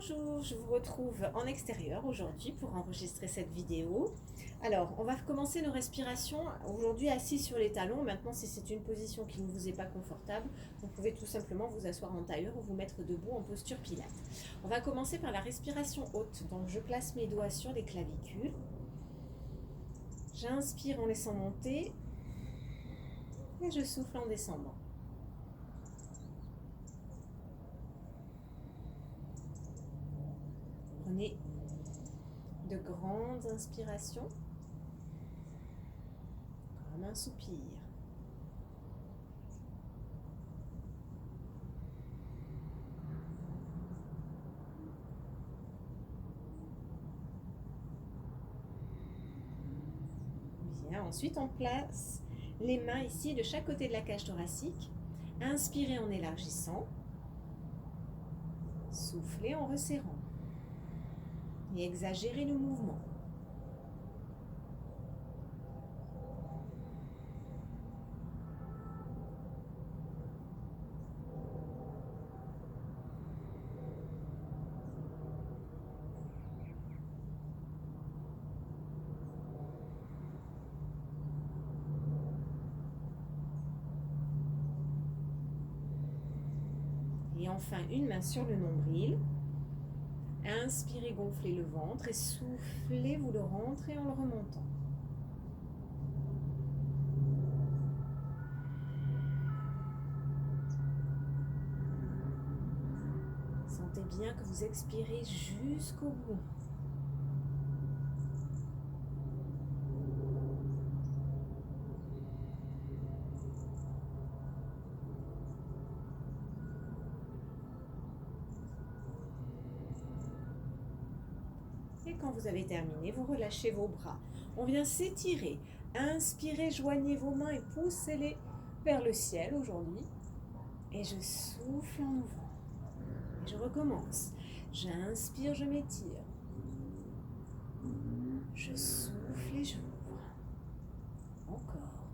Bonjour, je vous retrouve en extérieur aujourd'hui pour enregistrer cette vidéo. Alors, on va commencer nos respirations aujourd'hui assis sur les talons. Maintenant, si c'est une position qui ne vous est pas confortable, vous pouvez tout simplement vous asseoir en tailleur ou vous mettre debout en posture pilates. On va commencer par la respiration haute. Donc, je place mes doigts sur les clavicules. J'inspire en laissant monter et je souffle en descendant. Prenez de grandes inspirations, comme un soupir. Bien, ensuite on place les mains ici de chaque côté de la cage thoracique. Inspirez en élargissant, soufflez en resserrant et exagérez le mouvement. Et enfin, une main sur le nombril. Inspirez, gonflez le ventre et soufflez, vous le rentrez en le remontant. Sentez bien que vous expirez jusqu'au bout. Et quand vous avez terminé, vous relâchez vos bras. On vient s'étirer. Inspirez, joignez vos mains et poussez-les vers le ciel aujourd'hui. Et je souffle en ouvrant. Et je recommence. J'inspire, je m'étire. Je souffle et j'ouvre. Encore.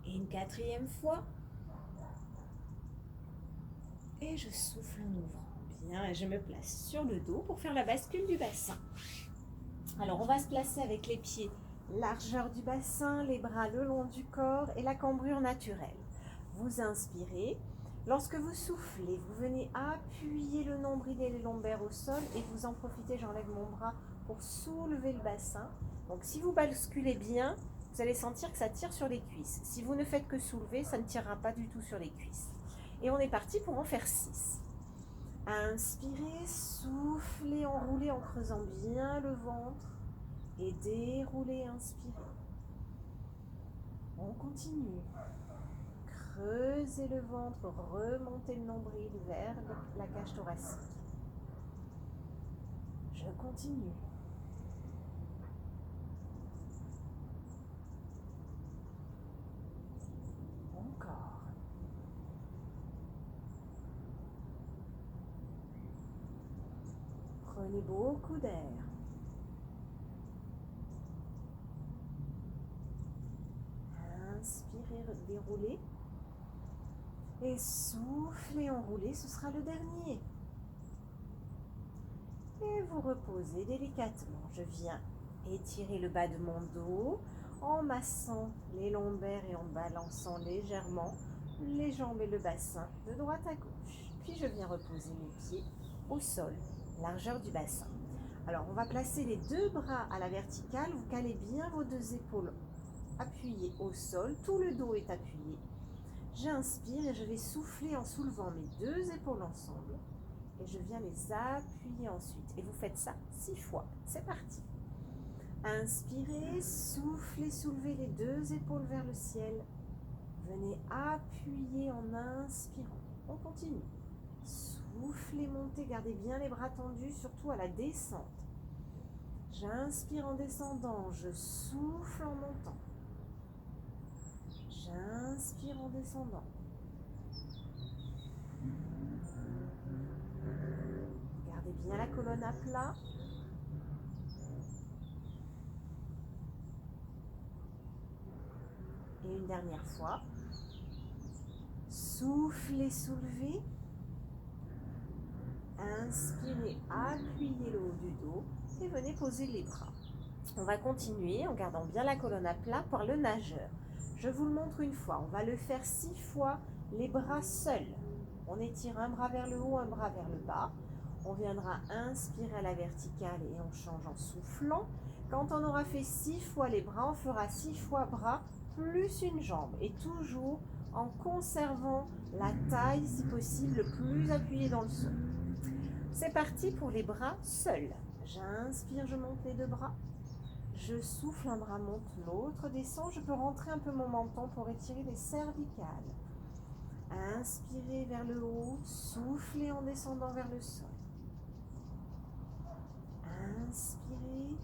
Et une quatrième fois. Et je souffle en ouvrant. Bien, et je me place sur le dos pour faire la bascule du bassin. Alors, on va se placer avec les pieds largeur du bassin, les bras le long du corps et la cambrure naturelle. Vous inspirez. Lorsque vous soufflez, vous venez appuyer le nombril et les lombaires au sol et vous en profitez, j'enlève mon bras pour soulever le bassin. Donc, si vous basculez bien, vous allez sentir que ça tire sur les cuisses. Si vous ne faites que soulever, ça ne tirera pas du tout sur les cuisses. Et on est parti pour en faire 6. Inspirez, soufflez, enroulez en creusant bien le ventre et déroulez, inspirez. On continue. Creusez le ventre, remontez le nombril vers la cage thoracique. Je continue. Encore. Prenez beaucoup d'air. Inspirez, déroulez. Et soufflez, enroulez, ce sera le dernier. Et vous reposez délicatement. Je viens étirer le bas de mon dos en massant les lombaires et en balançant légèrement les jambes et le bassin de droite à gauche. Puis je viens reposer mes pieds au sol, largeur du bassin. Alors on va placer les deux bras à la verticale. Vous calez bien vos deux épaules appuyées au sol. Tout le dos est appuyé. J'inspire et je vais souffler en soulevant mes deux épaules ensemble. Et je viens les appuyer ensuite. Et vous faites ça 6 fois. C'est parti. Inspirez, soufflez, soulevez les deux épaules vers le ciel. Venez appuyer en inspirant. On continue. Soufflez, montez, gardez bien les bras tendus, surtout à la descente. J'inspire en descendant, je souffle en montant. J'inspire en descendant. Gardez bien la colonne à plat. Et une dernière fois. Soufflez, soulevez. Inspirez, appuyez le haut du dos et venez poser les bras. On va continuer en gardant bien la colonne à plat par le nageur. Je vous le montre une fois. On va le faire 6 fois, les bras seuls. On étire un bras vers le haut, un bras vers le bas. On viendra inspirer à la verticale et on change en soufflant. Quand on aura fait 6 fois les bras, on fera 6 fois bras plus une jambe. Et toujours en conservant la taille, si possible, le plus appuyée dans le sol. C'est parti pour les bras seuls. J'inspire, je monte les 2 bras. Je souffle, un bras monte, l'autre descend. Je peux rentrer un peu mon menton pour étirer les cervicales. Inspirez vers le haut, soufflez en descendant vers le sol. Inspirez,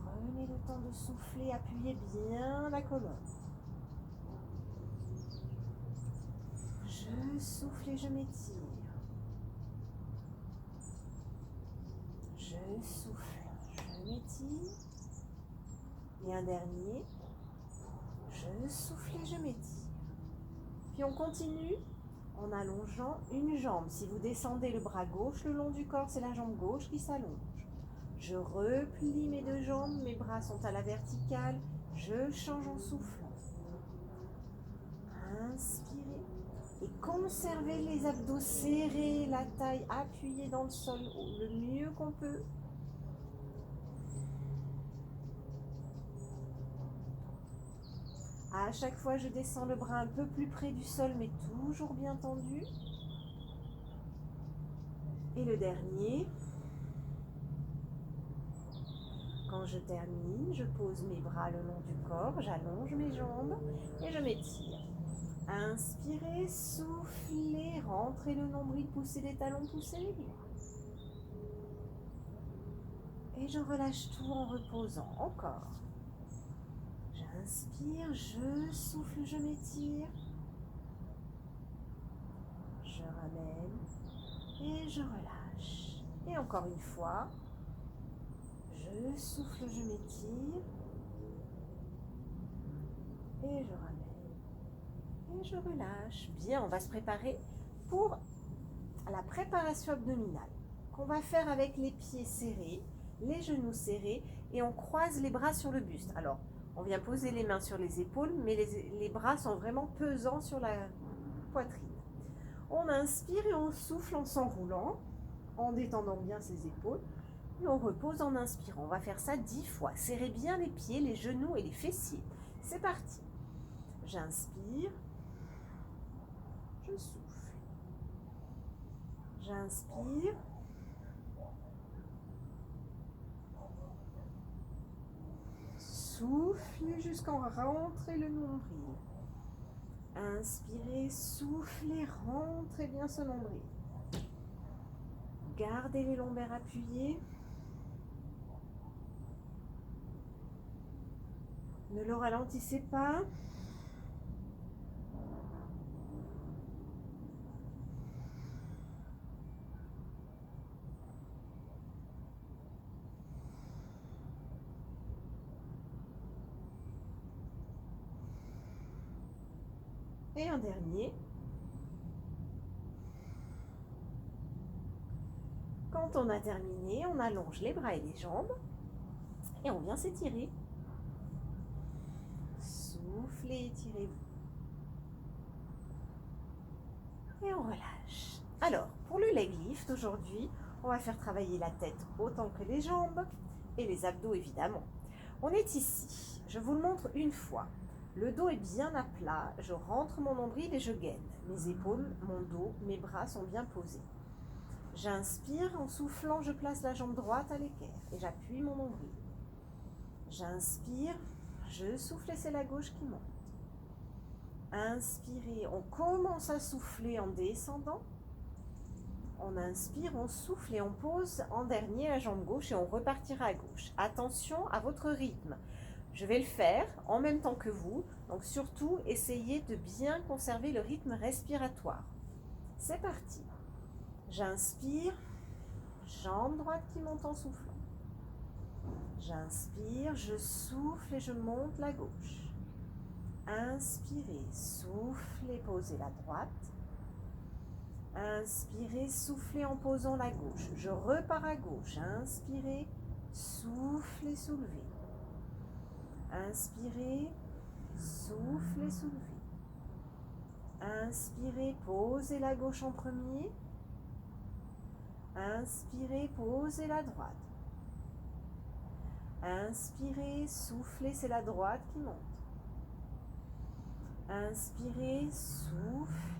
prenez le temps de souffler, appuyez bien la colonne. Je souffle et je m'étire. Je souffle, je m'étire. Et un dernier. Je souffle et je m'étire. Puis on continue en allongeant une jambe. Si vous descendez le bras gauche le long du corps, c'est la jambe gauche qui s'allonge. Je replie mes 2 jambes, mes bras sont à la verticale. Je change en soufflant. Inspirez et conservez les abdos serrés, la taille appuyée dans le sol le mieux qu'on peut. À chaque fois, je descends le bras un peu plus près du sol, mais toujours bien tendu. Et le dernier. Quand je termine, je pose mes bras le long du corps, j'allonge mes jambes et je m'étire. Inspirez, soufflez, rentrez le nombril, poussez les talons, poussez les doigts. Et je relâche tout en reposant. Encore. J'inspire, je souffle, je m'étire. Je ramène et je relâche. Et encore une fois. Je souffle, je m'étire. Et je ramène. Et je relâche. Bien, on va se préparer pour la préparation abdominale qu'on va faire avec les pieds serrés, les genoux serrés et on croise les bras sur le buste. Alors, on vient poser les mains sur les épaules, mais les bras sont vraiment pesants sur la poitrine. On inspire et on souffle en s'enroulant, en détendant bien ses épaules. Et on repose en inspirant. On va faire ça 10 fois. Serrez bien les pieds, les genoux et les fessiers. C'est parti. J'inspire. Je souffle. J'inspire. Soufflez jusqu'en rentrez le nombril. Inspirez, soufflez, rentrez bien ce nombril. Gardez les lombaires appuyés. Ne le ralentissez pas. Et un dernier. Quand on a terminé, on allonge les bras et les jambes et on vient s'étirer. Soufflez, étirez-vous. Et on relâche. Alors, pour le leg lift, aujourd'hui, on va faire travailler la tête autant que les jambes et les abdos évidemment. On est ici. Je vous le montre une fois. Le dos est bien à plat. Je rentre mon nombril et je gaine. Mes épaules, mon dos, mes bras sont bien posés. J'inspire, en soufflant, je place la jambe droite à l'équerre et j'appuie mon nombril. J'inspire, je souffle et c'est la gauche qui monte. Inspirez, on commence à souffler en descendant. On inspire, on souffle et on pose en dernier la jambe gauche et on repartira à gauche. Attention à votre rythme. Je vais le faire en même temps que vous, donc surtout essayez de bien conserver le rythme respiratoire. C'est parti. J'inspire, jambe droite qui monte en soufflant. J'inspire, je souffle et je monte la gauche. Inspirez, soufflez, posez la droite. Inspirez, soufflez en posant la gauche. Je repars à gauche. Inspirez, soufflez, soulevez. Inspirez, soufflez, soulevez. Inspirez, posez la gauche en premier. Inspirez, posez la droite. Inspirez, soufflez, c'est la droite qui monte. Inspirez, souffle.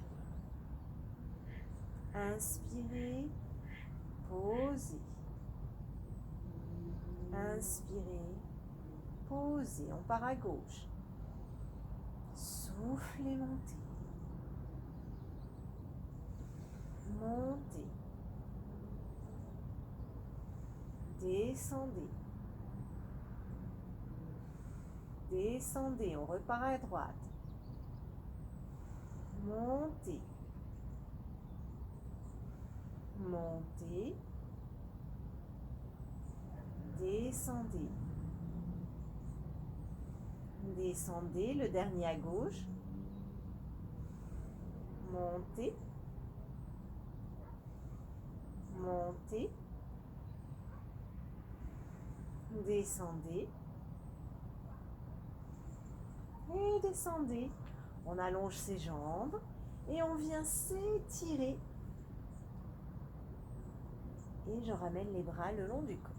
Inspirez, posez. Inspirez, posez. On part à gauche. Soufflez, montez. Montez. Descendez. Descendez, on repart à droite. Montez. Montez. Descendez. Descendez, le dernier à gauche. Montez. Montez. Descendez. Et descendez. On allonge ses jambes et on vient s'étirer. Et je ramène les bras le long du corps.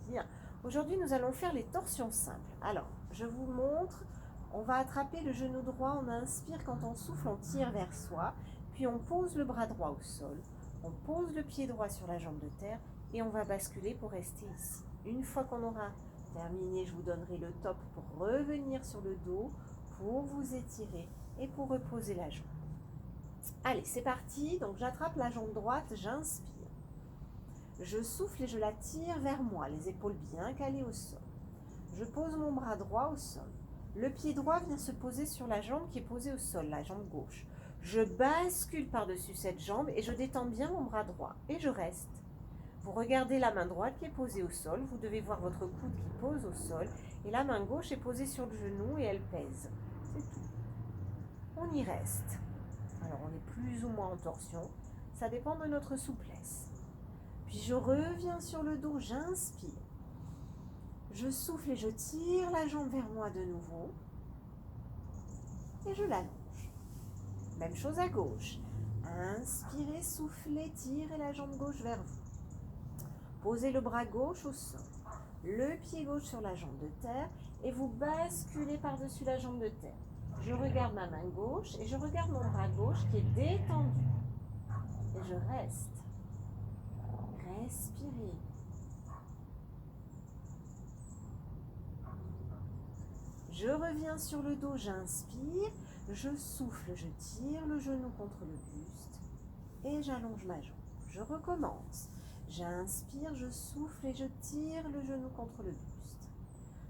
Bien. Aujourd'hui, nous allons faire les torsions simples. Alors, je vous montre. On va attraper le genou droit. On inspire. Quand on souffle, on tire vers soi. Puis on pose le bras droit au sol. On pose le pied droit sur la jambe de terre. Et on va basculer pour rester ici. Une fois qu'on aura terminé, je vous donnerai le top pour revenir sur le dos, pour vous étirer et pour reposer la jambe. Allez, c'est parti. Donc, j'attrape la jambe droite, j'inspire. Je souffle et je la tire vers moi, les épaules bien calées au sol. Je pose mon bras droit au sol. Le pied droit vient se poser sur la jambe qui est posée au sol, la jambe gauche. Je bascule par-dessus cette jambe et je détends bien mon bras droit. Et je reste. Vous regardez la main droite qui est posée au sol. Vous devez voir votre coude qui pose au sol. Et la main gauche est posée sur le genou et elle pèse. C'est tout. On y reste. Alors, on est plus ou moins en torsion. Ça dépend de notre souplesse. Puis je reviens sur le dos, j'inspire. Je souffle et je tire la jambe vers moi de nouveau. Et je l'allonge. Même chose à gauche. Inspirez, soufflez, tirez la jambe gauche vers vous. Posez le bras gauche au sol. Le pied gauche sur la jambe de terre. Et vous basculez par-dessus la jambe de terre. Je regarde ma main gauche et je regarde mon bras gauche qui est détendu. Et je reste. Respirez. Je reviens sur le dos, j'inspire, je souffle, je tire le genou contre le buste et j'allonge ma jambe. Je recommence. J'inspire, je souffle et je tire le genou contre le buste.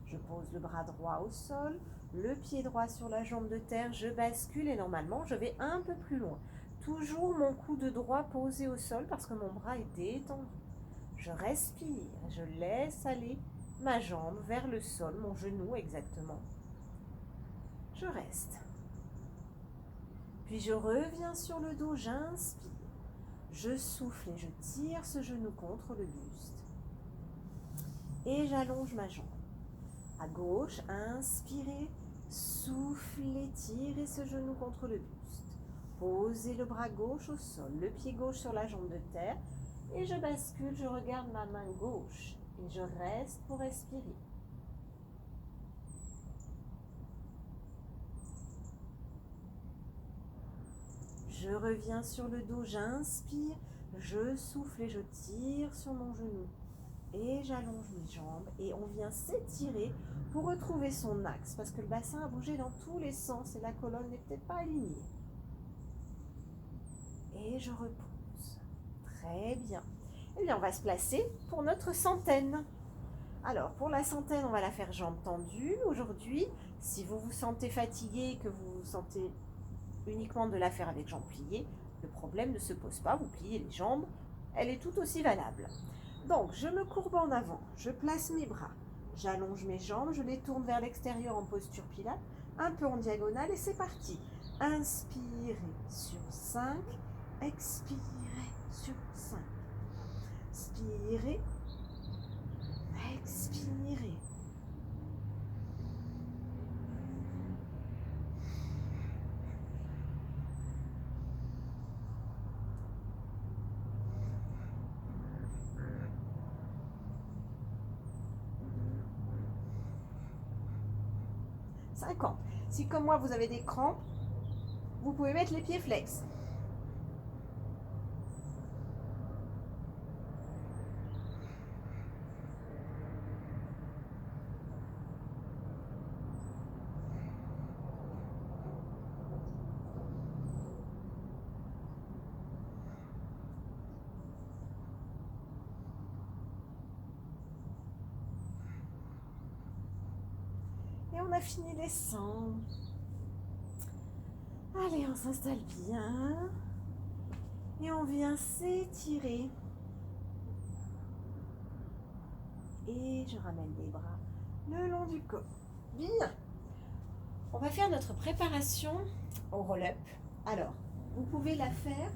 Je pose le bras droit au sol, le pied droit sur la jambe de terre, je bascule et normalement je vais un peu plus loin. Toujours mon coude droit posé au sol parce que mon bras est détendu. Je respire, je laisse aller ma jambe vers le sol, mon genou exactement. Je reste. Puis je reviens sur le dos, j'inspire. Je souffle et je tire ce genou contre le buste. Et j'allonge ma jambe. À gauche, inspirez, soufflez, tirez ce genou contre le buste. Posez le bras gauche au sol, le pied gauche sur la jambe de terre. Et je bascule, je regarde ma main gauche. Et je reste pour respirer. Je reviens sur le dos, j'inspire, je souffle et je tire sur mon genou. Et j'allonge mes jambes et on vient s'étirer pour retrouver son axe parce que le bassin a bougé dans tous les sens et la colonne n'est peut-être pas alignée. Et je repose. Très bien. Eh bien, on va se placer pour notre centaine. Alors, pour la centaine, on va la faire jambes tendues. Aujourd'hui, si vous vous sentez fatigué et que vous vous sentez uniquement de la faire avec jambes pliées, le problème ne se pose pas. Vous pliez les jambes, elle est tout aussi valable. Donc, je me courbe en avant, je place mes bras, j'allonge mes jambes, je les tourne vers l'extérieur en posture pilate. un peu en diagonale et c'est parti. Inspirez sur 5, expirez sur 5. Inspirez, expirez. Si comme moi vous avez des crampes, vous pouvez mettre les pieds flex. Et on a fini les 100. Allez, on s'installe bien. Et on vient s'étirer. Et je ramène les bras le long du corps. Bien. On va faire notre préparation au roll-up. Alors, vous pouvez la faire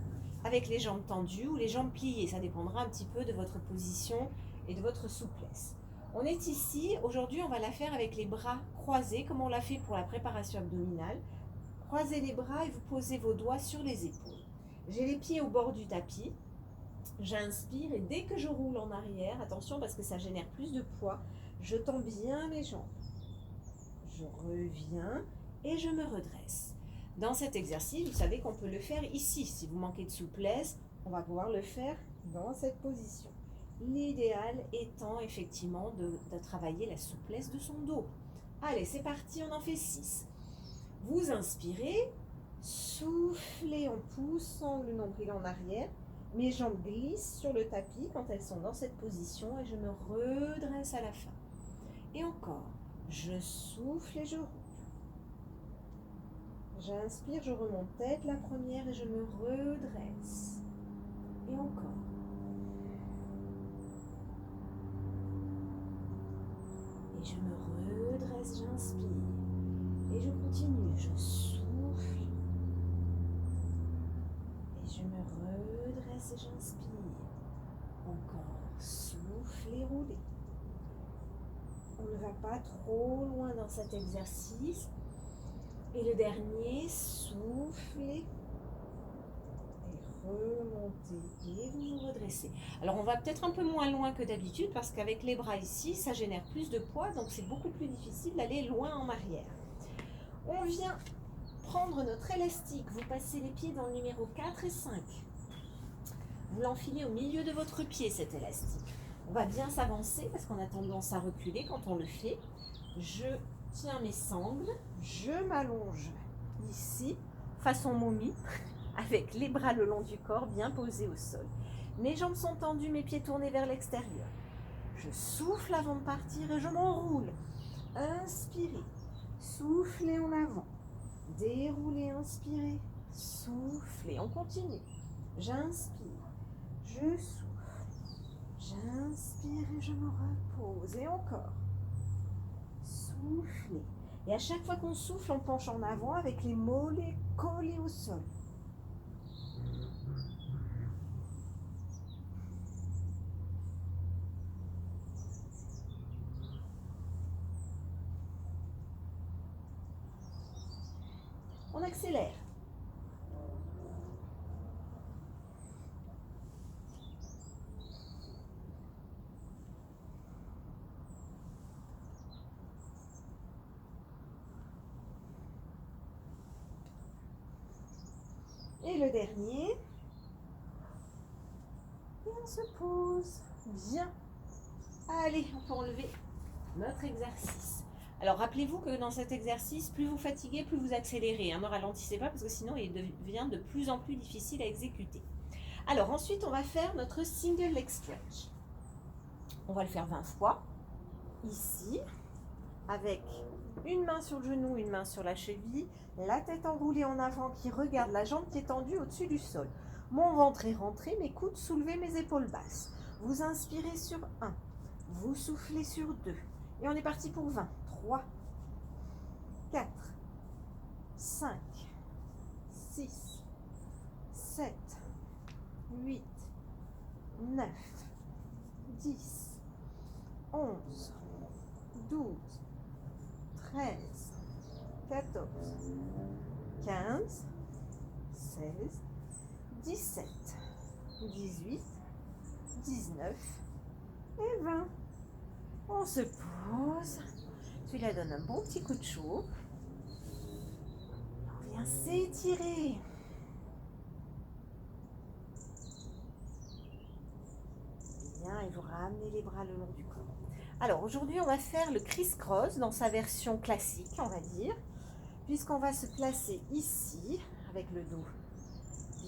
avec les jambes tendues ou les jambes pliées. Ça dépendra un petit peu de votre position et de votre souplesse. On est ici. Aujourd'hui, on va la faire avec les bras croisés, comme on l'a fait pour la préparation abdominale. Croisez les bras et vous posez vos doigts sur les épaules. J'ai les pieds au bord du tapis. J'inspire et dès que je roule en arrière, attention parce que ça génère plus de poids, je tends bien mes jambes. Je reviens et je me redresse. Dans cet exercice, vous savez qu'on peut le faire ici. Si vous manquez de souplesse, on va pouvoir le faire dans cette position. L'idéal étant effectivement de travailler la souplesse de son dos. Allez, c'est parti, on en fait 6. Vous inspirez, soufflez en poussant le nombril en arrière. Mes jambes glissent sur le tapis quand elles sont dans cette position et je me redresse à la fin. Et encore, je souffle et je roule. J'inspire, je remonte tête la première et je me redresse. Et encore. Et je me redresse, j'inspire. Et je continue, je souffle. Et je me redresse et j'inspire. Encore, souffle et roulez. On ne va pas trop loin dans cet exercice. Et le dernier, soufflez. Et remontez. Et vous vous redressez. Alors on va peut-être un peu moins loin que d'habitude parce qu'avec les bras ici, ça génère plus de poids. Donc c'est beaucoup plus difficile d'aller loin en arrière. On vient prendre notre élastique. Vous passez les pieds dans le numéro 4 et 5. Vous l'enfilez au milieu de votre pied, cet élastique. On va bien s'avancer parce qu'on a tendance à reculer quand on le fait. Je tiens mes sangles, je m'allonge ici, façon momie, avec les bras le long du corps bien posés au sol. Mes jambes sont tendues, mes pieds tournés vers l'extérieur. Je souffle avant de partir et je m'enroule. Inspirez, soufflez en avant. Déroulez, inspirez, soufflez, on continue. J'inspire, je souffle, j'inspire et je me repose. Et encore. Soufflez. Et à chaque fois qu'on souffle, on penche en avant avec les mollets collés au sol. On accélère. Et le dernier. Et on se pose. Bien. Allez, on peut enlever notre exercice. Alors, rappelez-vous que dans cet exercice, plus vous fatiguez, plus vous accélérez. Ne ralentissez pas parce que sinon, il devient de plus en plus difficile à exécuter. Alors, ensuite, on va faire notre single leg stretch. On va le faire 20 fois. Ici, avec une main sur le genou, une main sur la cheville, la tête enroulée en avant qui regarde la jambe qui est tendue au-dessus du sol. Mon ventre est rentré, mes coudes soulevés, mes épaules basses. Vous inspirez sur 1, vous soufflez sur 2. Et on est parti pour 20. 3, 4, 5, 6, 7, 8, 9, 10, 11, 12, 13, 14, 15, 16, 17, 18, 19 et 20. On se pose. Tu la donnes un bon petit coup de chaud. On vient s'étirer. Bien, et vous ramenez les bras le long du corps. Alors aujourd'hui, on va faire le criss-cross dans sa version classique, on va dire, puisqu'on va se placer ici, avec le dos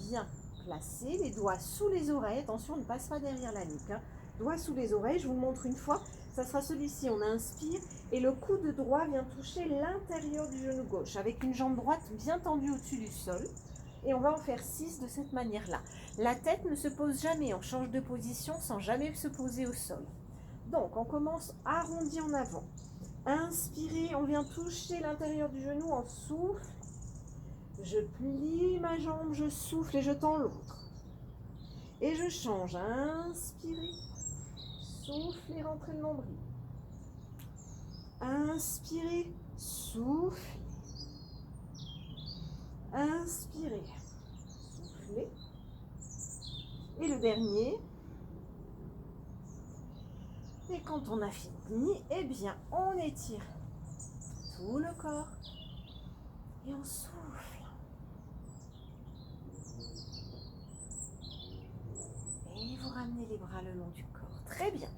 bien placé, les doigts sous les oreilles. Attention, ne passe pas derrière la nuque. Hein. Doigts sous les oreilles, je vous le montre une fois. Ça sera celui-ci, on inspire et le coude droit vient toucher l'intérieur du genou gauche avec une jambe droite bien tendue au-dessus du sol. Et on va en faire 6 de cette manière-là. La tête ne se pose jamais, on change de position sans jamais se poser au sol. Donc, on commence arrondi en avant. Inspirez, on vient toucher l'intérieur du genou, on souffle. Je plie ma jambe, je souffle et je tends l'autre. Et je change. Inspirez, soufflez, rentrez le nombril. Inspirez, soufflez. Inspirez, soufflez. Et le dernier. Et quand on a fini, eh bien, on étire tout le corps et on souffle. Et vous ramenez les bras le long du corps. Très bien.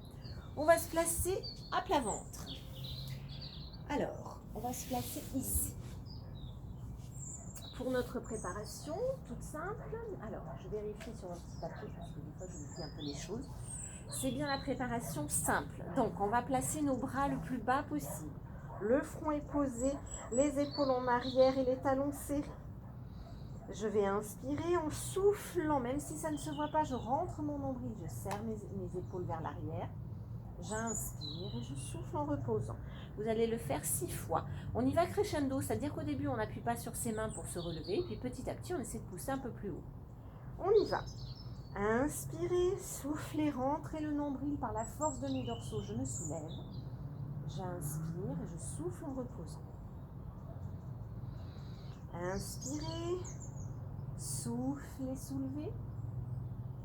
On va se placer à plat ventre. Alors, on va se placer ici. Pour notre préparation, toute simple. Alors, je vérifie sur un petit papier parce que des fois, je vous dis un peu les choses. C'est bien la préparation simple. Donc, on va placer nos bras le plus bas possible. Le front est posé, les épaules en arrière et les talons serrés. Je vais inspirer en soufflant, même si ça ne se voit pas, je rentre mon nombril, je serre mes épaules vers l'arrière. J'inspire et je souffle en reposant. Vous allez le faire 6 fois. On y va crescendo, c'est-à-dire qu'au début, on n'appuie pas sur ses mains pour se relever, puis petit à petit, on essaie de pousser un peu plus haut. On y va. Inspirez, soufflez, rentrez le nombril par la force de mes dorsaux. Je me soulève. J'inspire et je souffle en reposant. Inspirez, soufflez, soulevez.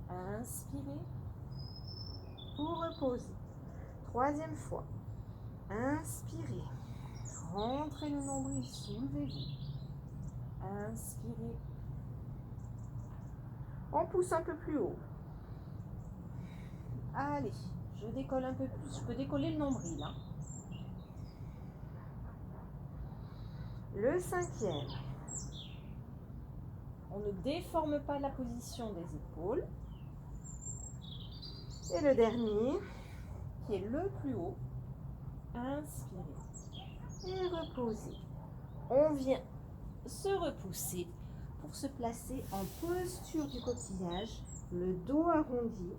Inspirez pour reposer. 3e fois. Inspirez, rentrez le nombril, soulevez-vous. Inspirez. On pousse un peu plus haut. Allez, je décolle un peu plus. Je peux décoller le nombril. Hein. Le 5e. On ne déforme pas la position des épaules. Et le dernier, qui est le plus haut. Inspirez et reposez. On vient se repousser pour se placer en posture du coquillage, le dos arrondi,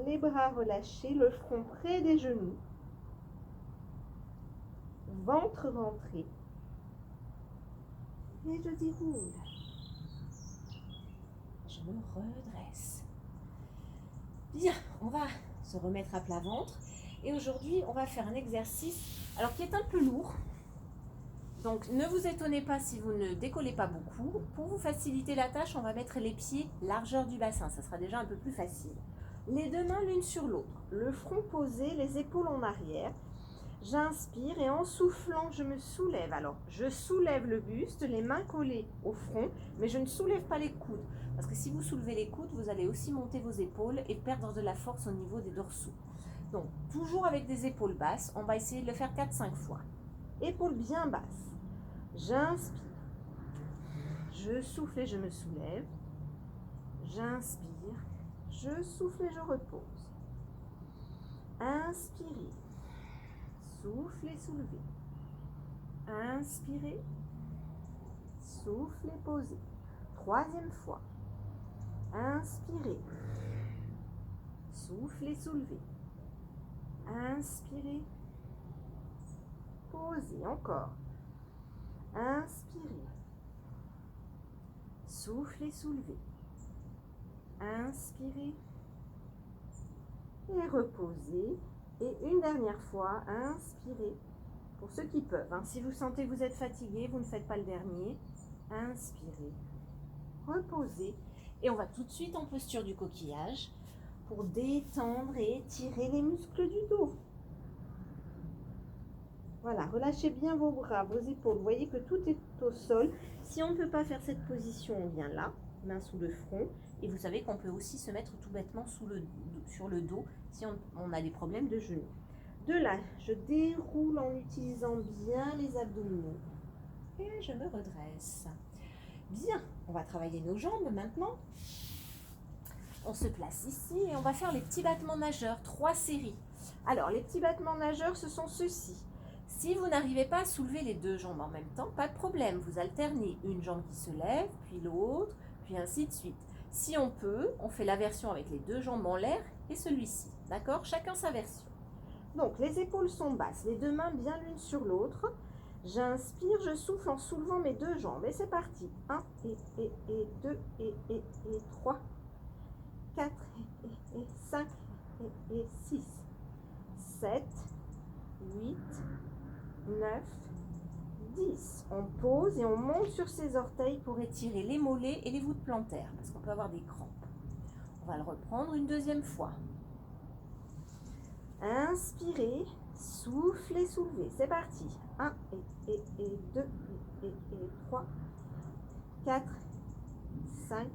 les bras relâchés, le front près des genoux, ventre rentré. Et je déroule. Je me redresse. Bien, on va se remettre à plat ventre. Et aujourd'hui, on va faire un exercice alors qui est un peu lourd. Donc, ne vous étonnez pas si vous ne décollez pas beaucoup. Pour vous faciliter la tâche, on va mettre les pieds largeur du bassin. Ça sera déjà un peu plus facile. Les 2 mains l'une sur l'autre. Le front posé, les épaules en arrière. J'inspire et en soufflant, je me soulève. Alors, je soulève le buste, les mains collées au front, mais je ne soulève pas les coudes. Parce que si vous soulevez les coudes, vous allez aussi monter vos épaules et perdre de la force au niveau des dorsaux. Donc, toujours avec des épaules basses, on va essayer de le faire 4-5 fois. Épaules bien basses. J'inspire. Je souffle et je me soulève. J'inspire. Je souffle et je repose. Inspirez. Soufflez, soulevez. Inspirez. Soufflez, posez. 3e fois. Inspirez. Soufflez, soulevez. Inspirez. Posez encore. Inspirez. soufflez, soulevez. Inspirez et reposez. Et une dernière fois, inspirez. Pour ceux qui peuvent, hein. Si vous sentez que vous êtes fatigué, vous ne faites pas le dernier. Inspirez, reposez. Et on va tout de suite en posture du coquillage pour détendre et étirer les muscles du dos. Voilà, relâchez bien vos bras, vos épaules. Vous voyez que tout est au sol. Si on ne peut pas faire cette position, on vient là, main sous le front. Et vous savez qu'on peut aussi se mettre tout bêtement sur le dos si on a des problèmes de genoux. De là, je déroule en utilisant bien les abdominaux. Et je me redresse. Bien, on va travailler nos jambes maintenant. On se place ici et on va faire les petits battements nageurs, 3 séries. Alors, les petits battements nageurs, ce sont ceux-ci. Si vous n'arrivez pas à soulever les 2 jambes en même temps, pas de problème. Vous alternez une jambe qui se lève, puis l'autre, puis ainsi de suite. Si on peut, on fait la version avec les 2 jambes en l'air et celui-ci. D'accord? Chacun sa version. Donc, les épaules sont basses, les 2 mains bien l'une sur l'autre. J'inspire, je souffle en soulevant mes 2 jambes. Et c'est parti. 1 et 2 et 3. 4 et 5 et 6. 7, 8, 9, 10. On pose et on monte sur ses orteils pour étirer les mollets et les voûtes plantaires parce qu'on peut avoir des crampes. On va le reprendre une deuxième fois. Inspirez, soufflez, soulevez. C'est parti. 1 et 2 et 3, 4, 5,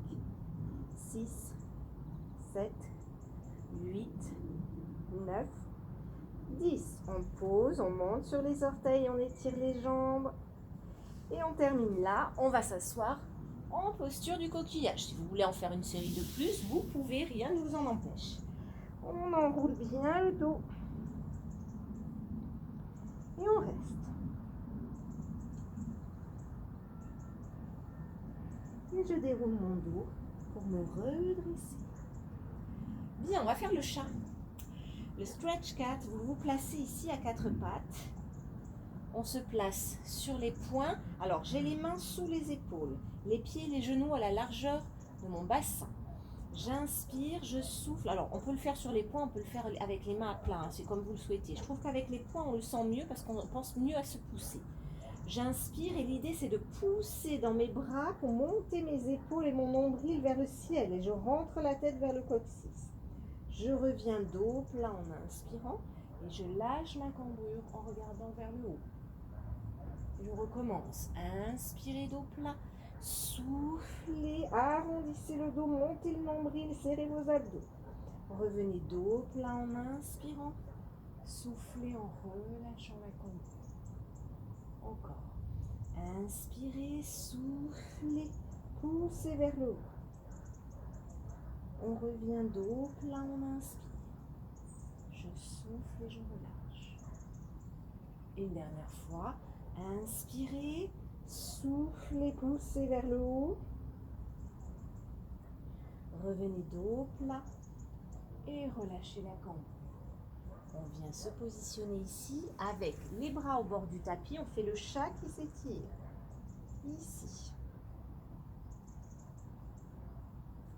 6, 7, 8, 9, 10. On pose, on monte sur les orteils, on étire les jambes. Et on termine là. On va s'asseoir en posture du coquillage. Si vous voulez en faire une série de plus, vous pouvez, rien ne vous en empêche. On enroule bien le dos. Et on reste. Et je déroule mon dos pour me redresser. Bien, on va faire le chat. Le stretch cat, vous vous placez ici à 4 pattes. On se place sur les poings. Alors, j'ai les mains sous les épaules, les pieds et les genoux à la largeur de mon bassin. J'inspire, je souffle. Alors, on peut le faire sur les poings, on peut le faire avec les mains à plat, hein, c'est comme vous le souhaitez. Je trouve qu'avec les poings, on le sent mieux parce qu'on pense mieux à se pousser. J'inspire et l'idée, c'est de pousser dans mes bras pour monter mes épaules et mon nombril vers le ciel. Et je rentre la tête vers le coccyx. Je reviens dos plat en inspirant et je lâche ma cambrure en regardant vers le haut. Je recommence. Inspirez dos plat. Soufflez, arrondissez le dos, montez le nombril, serrez vos abdos. Revenez dos plat en inspirant. Soufflez en relâchant la cambrure. Encore. Inspirez, soufflez, poussez vers le haut. On revient dos plat, on inspire. Je souffle et je relâche. Une dernière fois. Inspirez, soufflez, poussez vers le haut. Revenez dos plat et relâchez la cambrure. On vient se positionner ici avec les bras au bord du tapis. On fait le chat qui s'étire. Ici.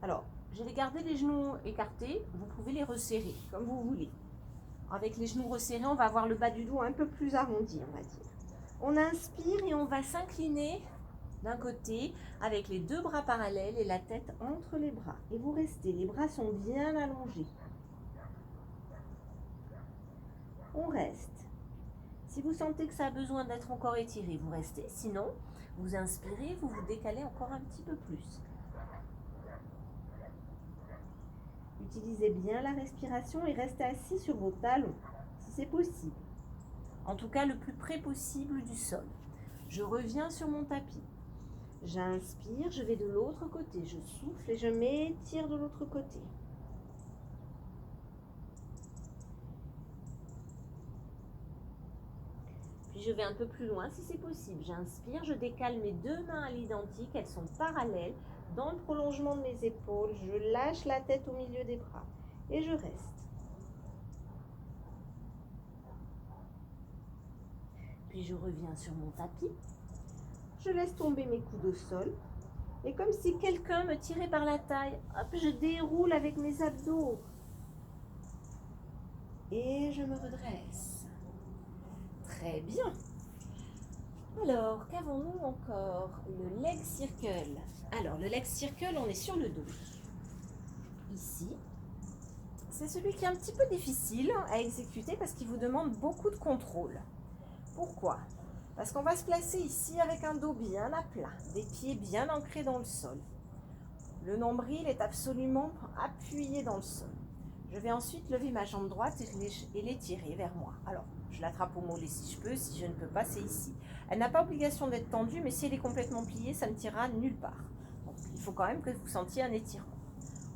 Alors, je vais garder les genoux écartés. Vous pouvez les resserrer comme vous voulez. Avec les genoux resserrés, on va avoir le bas du dos un peu plus arrondi, on va dire. On inspire et on va s'incliner d'un côté avec les 2 bras parallèles et la tête entre les bras. Et vous restez, les bras sont bien allongés. On reste. Si vous sentez que ça a besoin d'être encore étiré, vous restez. Sinon, vous inspirez, vous vous décalez encore un petit peu plus. Utilisez bien la respiration et restez assis sur vos talons, si c'est possible. En tout cas, le plus près possible du sol. Je reviens sur mon tapis. J'inspire, je vais de l'autre côté. Je souffle et je m'étire de l'autre côté. Puis je vais un peu plus loin si c'est possible. J'inspire, je décale mes 2 mains à l'identique. Elles sont parallèles dans le prolongement de mes épaules. Je lâche la tête au milieu des bras et je reste. Puis je reviens sur mon tapis. Je laisse tomber mes coudes au sol. Et comme si quelqu'un me tirait par la taille, hop, je déroule avec mes abdos. Et je me redresse. Très bien. Alors, qu'avons-nous encore? Le leg circle. Alors, le leg circle, on est sur le dos. Ici. C'est celui qui est un petit peu difficile à exécuter parce qu'il vous demande beaucoup de contrôle. Pourquoi? Parce qu'on va se placer ici avec un dos bien à plat, des pieds bien ancrés dans le sol. Le nombril est absolument appuyé dans le sol. Je vais ensuite lever ma jambe droite et l'étirer vers moi. Alors, je l'attrape au mollet si je peux, si je ne peux pas, c'est ici. Elle n'a pas obligation d'être tendue, mais si elle est complètement pliée, ça ne tirera nulle part. Donc, il faut quand même que vous sentiez un étirement.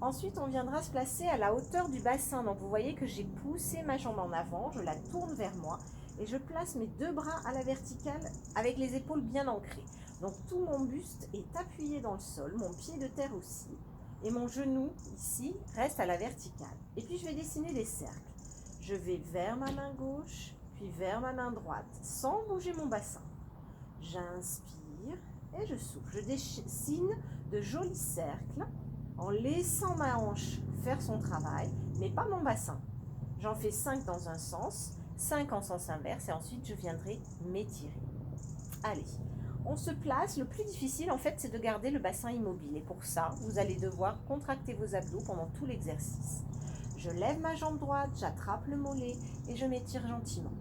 Ensuite, on viendra se placer à la hauteur du bassin. Donc, vous voyez que j'ai poussé ma jambe en avant, je la tourne vers moi et je place mes deux bras à la verticale avec les épaules bien ancrées. Donc, tout mon buste est appuyé dans le sol, mon pied de terre aussi. Et mon genou, ici, reste à la verticale. Et puis, je vais dessiner des cercles. Je vais vers ma main gauche, puis vers ma main droite, sans bouger mon bassin. J'inspire et je souffle. Je dessine de jolis cercles en laissant ma hanche faire son travail, mais pas mon bassin. J'en fais 5 dans un sens, 5 en sens inverse, et ensuite je viendrai m'étirer. Allez, on se place. Le plus difficile, en fait, c'est de garder le bassin immobile. Et pour ça, vous allez devoir contracter vos abdos pendant tout l'exercice. Je lève ma jambe droite, j'attrape le mollet et je m'étire gentiment.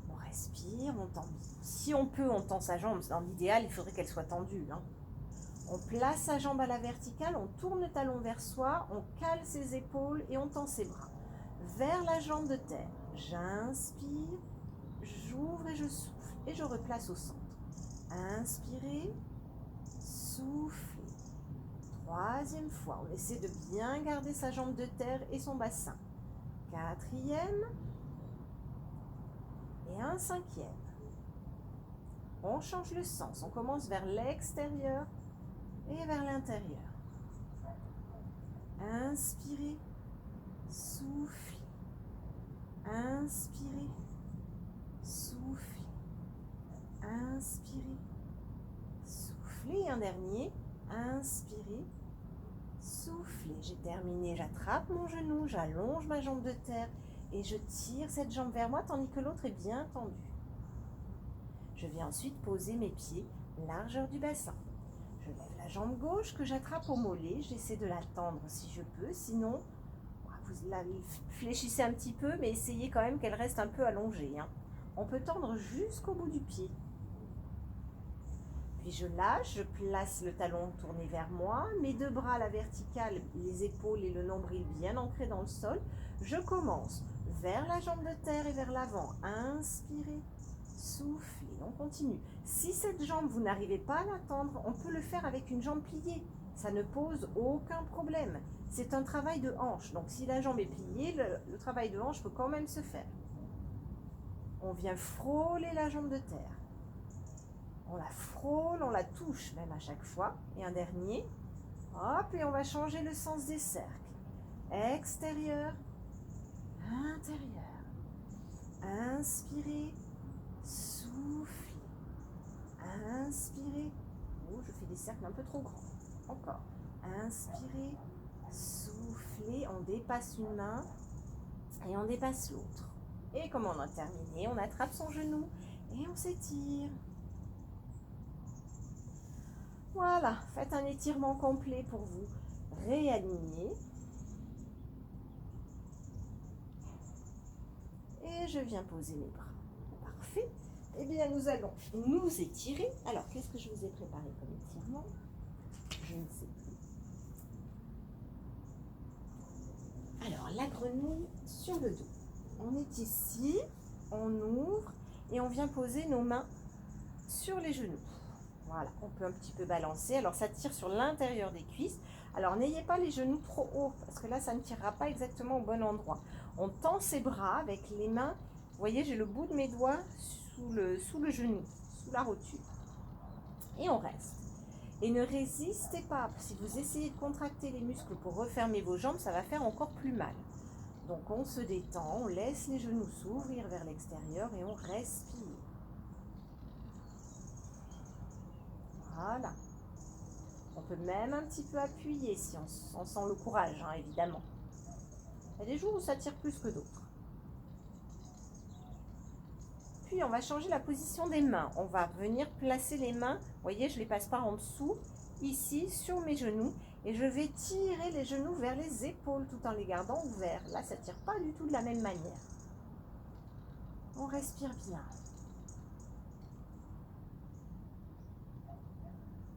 On respire, on tend. Si on peut, on tend sa jambe. Dans l'idéal, il faudrait qu'elle soit tendue. On place sa jambe à la verticale, on tourne le talon vers soi, on cale ses épaules et on tend ses bras. Vers la jambe de terre. J'inspire, j'ouvre et je souffle. Et je replace au centre. Inspirez, soufflez. Troisième fois, on essaie de bien garder sa jambe de terre et son bassin. Quatrième. Et un cinquième. On change le sens. On commence vers l'extérieur et vers l'intérieur. Inspirez, soufflez. Inspirez, soufflez. Inspirez, soufflez. Un dernier. Inspirez, soufflez. J'ai terminé. J'attrape mon genou, j'allonge ma jambe de terre et je tire cette jambe vers moi tandis que l'autre est bien tendue. Je vais ensuite poser mes pieds largeur du bassin. Je lève la jambe gauche que j'attrape au mollet. J'essaie de la tendre si je peux. Sinon, vous la fléchissez un petit peu, mais essayez quand même qu'elle reste un peu allongée. On peut tendre jusqu'au bout du pied. Puis je lâche, je place le talon tourné vers moi, mes deux bras à la verticale, les épaules et le nombril bien ancrés dans le sol. Je commence vers la jambe de terre et vers l'avant. Inspirez, soufflez, on continue. Si cette jambe, vous n'arrivez pas à la tendre, on peut le faire avec une jambe pliée. Ça ne pose aucun problème. C'est un travail de hanche. Donc si la jambe est pliée, le travail de hanche peut quand même se faire. On vient frôler la jambe de terre. On la frôle, on la touche même à chaque fois. Et un dernier. Hop, et on va changer le sens des cercles. Extérieur, intérieur. Inspirez, soufflez. Inspirez. Oh, je fais des cercles un peu trop grands. Encore. Inspirez, soufflez. On dépasse une main et on dépasse l'autre. Et comme on a terminé, on attrape son genou et on s'étire. Voilà, faites un étirement complet pour vous réaligner. Et je viens poser mes bras. Parfait. Eh bien, nous allons nous étirer. Alors, qu'est-ce que je vous ai préparé comme étirement? Je ne sais plus. Alors, la grenouille sur le dos. On est ici, on ouvre et on vient poser nos mains sur les genoux. Voilà, on peut un petit peu balancer. Alors, ça tire sur l'intérieur des cuisses. Alors, n'ayez pas les genoux trop hauts, parce que là, ça ne tirera pas exactement au bon endroit. On tend ses bras avec les mains. Vous voyez, j'ai le bout de mes doigts sous le genou, sous la rotule. Et on reste. Et ne résistez pas. Si vous essayez de contracter les muscles pour refermer vos jambes, ça va faire encore plus mal. Donc, on se détend, on laisse les genoux s'ouvrir vers l'extérieur et on respire. Voilà. On peut même un petit peu appuyer si on sent le courage, hein, évidemment. Il y a des jours où ça tire plus que d'autres. Puis on va changer la position des mains. On va venir placer les mains. Vous voyez, je ne les passe pas en dessous, ici sur mes genoux. Et je vais tirer les genoux vers les épaules tout en les gardant ouverts. Là, ça ne tire pas du tout de la même manière. On respire bien.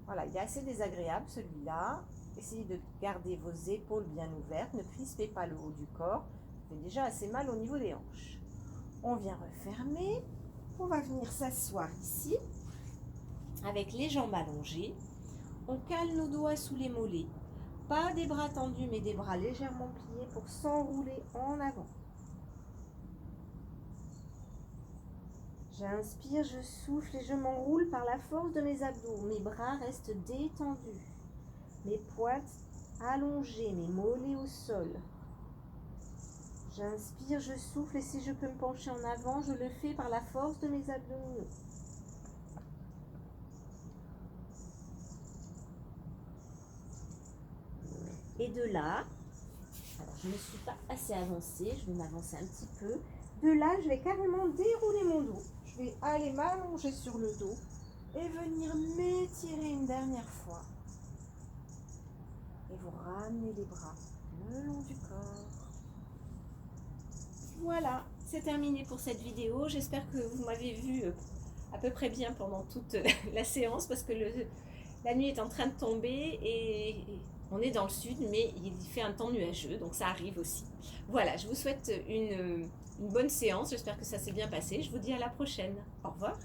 Voilà, il est assez désagréable celui-là. Essayez de garder vos épaules bien ouvertes. Ne crispez pas le haut du corps. Ça fait déjà assez mal au niveau des hanches. On vient refermer. On va venir s'asseoir ici avec les jambes allongées. On cale nos doigts sous les mollets. Pas des bras tendus, mais des bras légèrement pliés pour s'enrouler en avant. J'inspire, je souffle et je m'enroule par la force de mes abdos. Mes bras restent détendus. Mes poites allongées, mes mollets au sol. J'inspire, je souffle et si je peux me pencher en avant, je le fais par la force de mes abdominaux. Et de là, alors je ne suis pas assez avancée, je vais m'avancer un petit peu. De là, je vais carrément dérouler mon dos. Je vais aller m'allonger sur le dos et venir m'étirer une dernière fois. Et vous ramenez les bras le long du corps. Voilà, c'est terminé pour cette vidéo. J'espère que vous m'avez vu à peu près bien pendant toute la séance parce que la nuit est en train de tomber et on est dans le sud, mais il fait un temps nuageux, donc ça arrive aussi. Voilà, je vous souhaite une bonne séance. J'espère que ça s'est bien passé. Je vous dis à la prochaine. Au revoir.